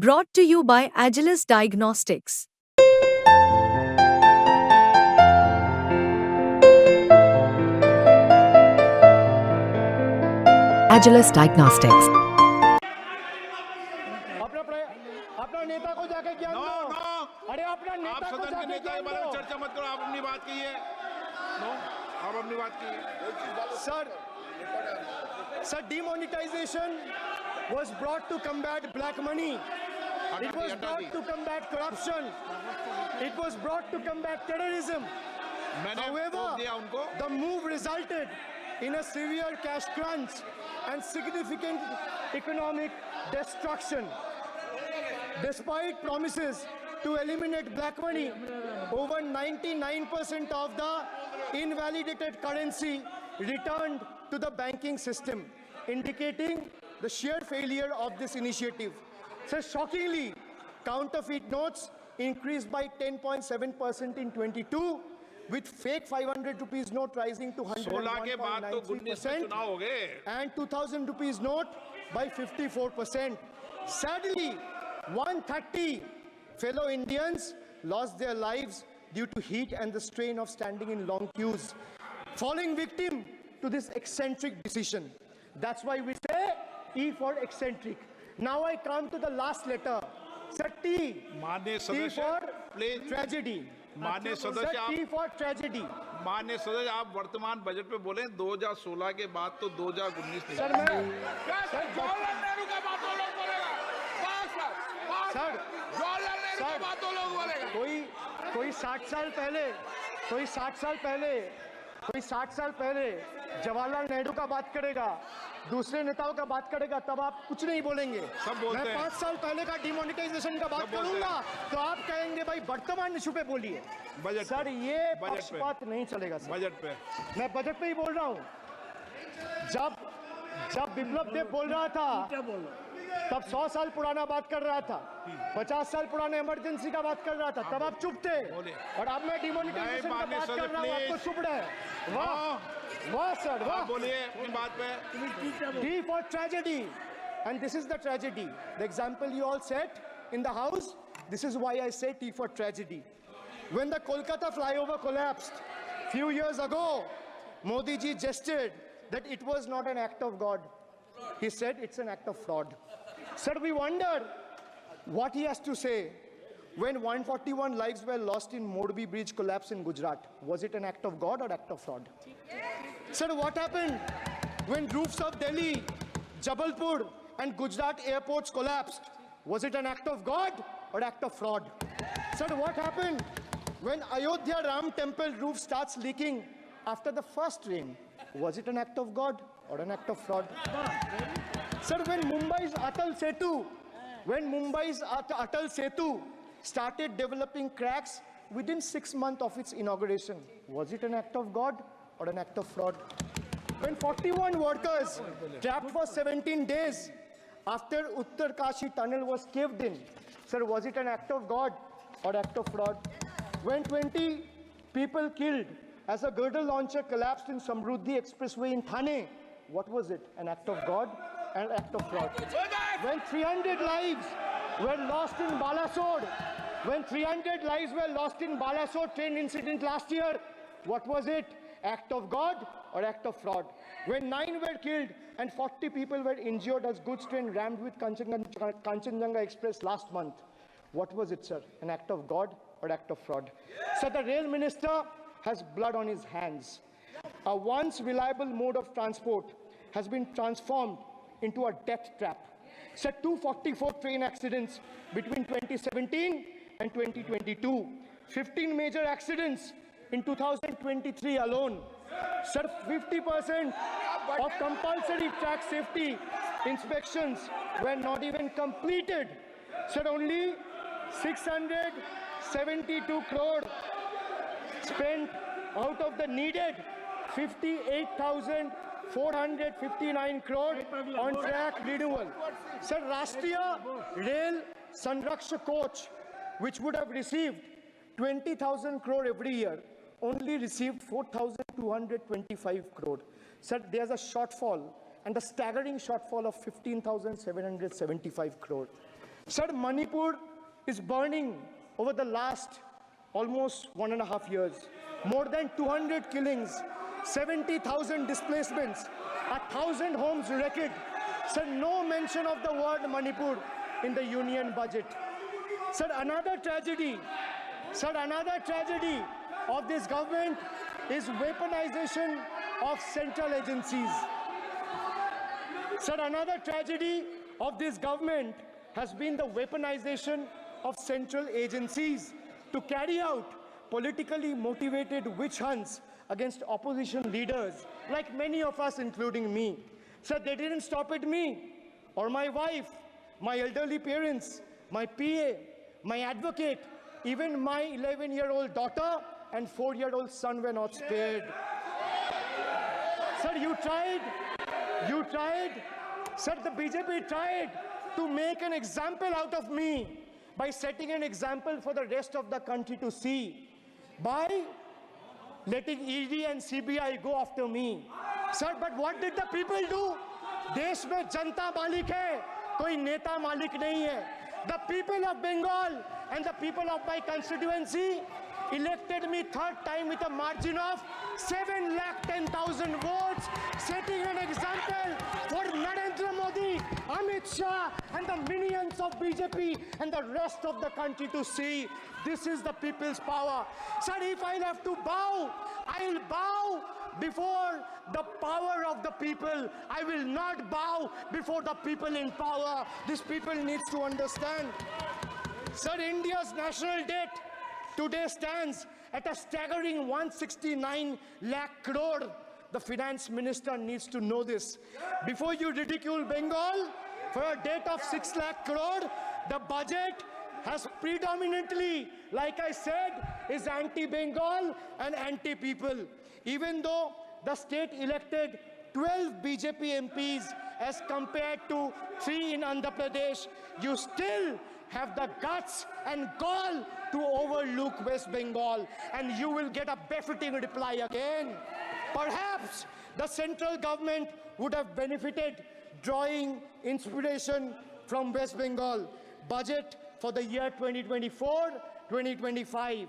Brought to you by Agilus Diagnostics. Agilus Diagnostics. अपना नेता को जाके ज्ञान दो। अरे अपना आप नेता को सदन के जाके नेता के ज्ञान बारे में दो। चर्चा मत करो। आप अपनी बात कीजिए। नो, आप अपनी बात कीजिए। Sir, demonetization was brought to combat black money. It was brought to combat corruption. It was brought to combat terrorism. मैंने However, रोक दिया उनको। the move resulted in a severe cash crunch and significant economic destruction. Despite promises to eliminate black money, over 99% of the invalidated currency returned to the banking system, indicating the sheer failure of this initiative. So shockingly, counterfeit notes increased by 10.7% in 22, with fake 500 rupees note rising to 16 के बाद तो 19 में 101.93% चुनाव हो गए। and 2000 rupees note by 54%. Sadly, 130 fellow Indians lost their lives due to heat and the strain of standing in long queues, falling victim to this eccentric decision. That's why we say E for eccentric. Now I come to the last letter. Sir, T. माननीय T सदस्य, for please. tragedy. माननीय Sir, सदस्य, T for tragedy. माननीय सदस्य, आप वर्तमान budget पे बोले 2016 के बाद तो 2019 नहीं। सर मैं सर जवाहरलाल नेहरू का बात तो लोग बोलेगा। सर जवाहरलाल नेहरू का बात तो लोग बोलेगा। कोई 60 साल पहले जवाहरलाल नेहरू का बात करेगा, दूसरे नेताओं का बात करेगा, तब आप कुछ नहीं बोलेंगे। सब बोलते मैं हैं। 5 साल पहले का डिमोनेटाइजेशन का बात सब बोलते करूंगा तो आप कहेंगे भाई वर्तमान इशू पे बोलिए। बजट सर पे। ये बजट पे। पक्षपात नहीं चलेगा सर। बजट पे। मैं बजट पे ही बोल रहा हूँ। जब विप्लव देव बोल रहा था तब 100 साल पुराना बात कर रहा था, 50 साल पुराने इमरजेंसी का बात कर रहा था, तब आप चुप थे। और अब मैं डिमोनेटाइजेशन का बात कर रहा हूँ, आपको चुप रहे। वाह सर, वाह। बोलिए अपनी बात पे। D for tragedy, and this is the tragedy. The example you all set in the house, this is why I say T for tragedy. When the Kolkata flyover collapsed few years ago, Modi ji gestured that it was not an act of God. He said it's an act of fraud. Sir, we wonder what he has to say when 141 lives were lost in Morbi Bridge collapse in Gujarat. Was it an act of God or act of fraud? Sir, what happened when roofs of Delhi, Jabalpur and Gujarat airports collapsed? Was it an act of God or act of fraud? Sir, what happened when Ayodhya Ram temple roof starts leaking after the first rain? Was it an act of God or an act of fraud? Sir, when Mumbai's Atal Setu started developing cracks within 6 months of its inauguration, was it an act of God or an act of fraud? When 41 workers trapped for 17 days after Uttar Kashi tunnel was caved in, sir, was it an act of God or act of fraud? When 20 people killed as a girdle launcher collapsed in Samruddhi Expressway in Thane, what was it? An act of God and act of fraud? When 300 lives were lost in Balasore train incident last year, what was it? Act of God or act of fraud? When 9 were killed and 40 people were injured as goods train rammed with Kanchenjunga Express last month, what was it, sir? An act of God or act of fraud? So the rail minister has blood on his hands. A once reliable mode of transport has been transformed into a death trap. So 244 train accidents between 2017 and 2022. 15 major accidents in 2023 alone. Sir, 50% of compulsory track safety inspections were not even completed. Sir, only 672 crore spent out of the needed 58,459 crore on track renewal. Sir, Rashtriya Rail Sanrakshak Coach, which would have received 20,000 crore every year, only received 4,225 crore. Sir, there's a shortfall, and a staggering shortfall of 15,775 crore. Sir, Manipur is burning over the last almost 1.5 years. More than 200 killings, 70,000 displacements, 1,000 homes wrecked. Sir, no mention of the word Manipur in the union budget. Sir, another tragedy of this government is weaponization of central agencies. Sir, another tragedy of this government has been the weaponization of central agencies to carry out politically motivated witch hunts against opposition leaders, like many of us, including me. Sir, they didn't stop at me or my wife, my elderly parents, my PA, my advocate, even my 11-year-old daughter and 4-year-old son were not spared. Sir, you tried. Sir, the BJP tried to make an example out of me by setting an example for the rest of the country to see, by letting ED and CBI go after me. Sir, but what did the people do? देश में जनता मालिक है, कोई नेता मालिक नहीं है. The people of Bengal and the people of my constituency elected me third time with a margin of 710,000 votes, setting an example for Narendra Modi, Amit Shah and the minions of BJP and the rest of the country to see. This is the people's power. Sir, if I'll have to bow, I'll bow before the power of the people. I will not bow before the people in power. This people needs to understand. Sir, India's national debt today stands at a staggering 169 lakh crore. The finance minister needs to know this. Before you ridicule Bengal for a debt of 6 lakh crore, the budget has predominantly, like I said, is anti-Bengal and anti-people. Even though the state elected 12 BJP MPs as compared to 3 in Andhra Pradesh, you still have the guts and gall to overlook West Bengal, and you will get a befitting reply again. Perhaps the central government would have benefited drawing inspiration from West Bengal budget for the year 2024-2025.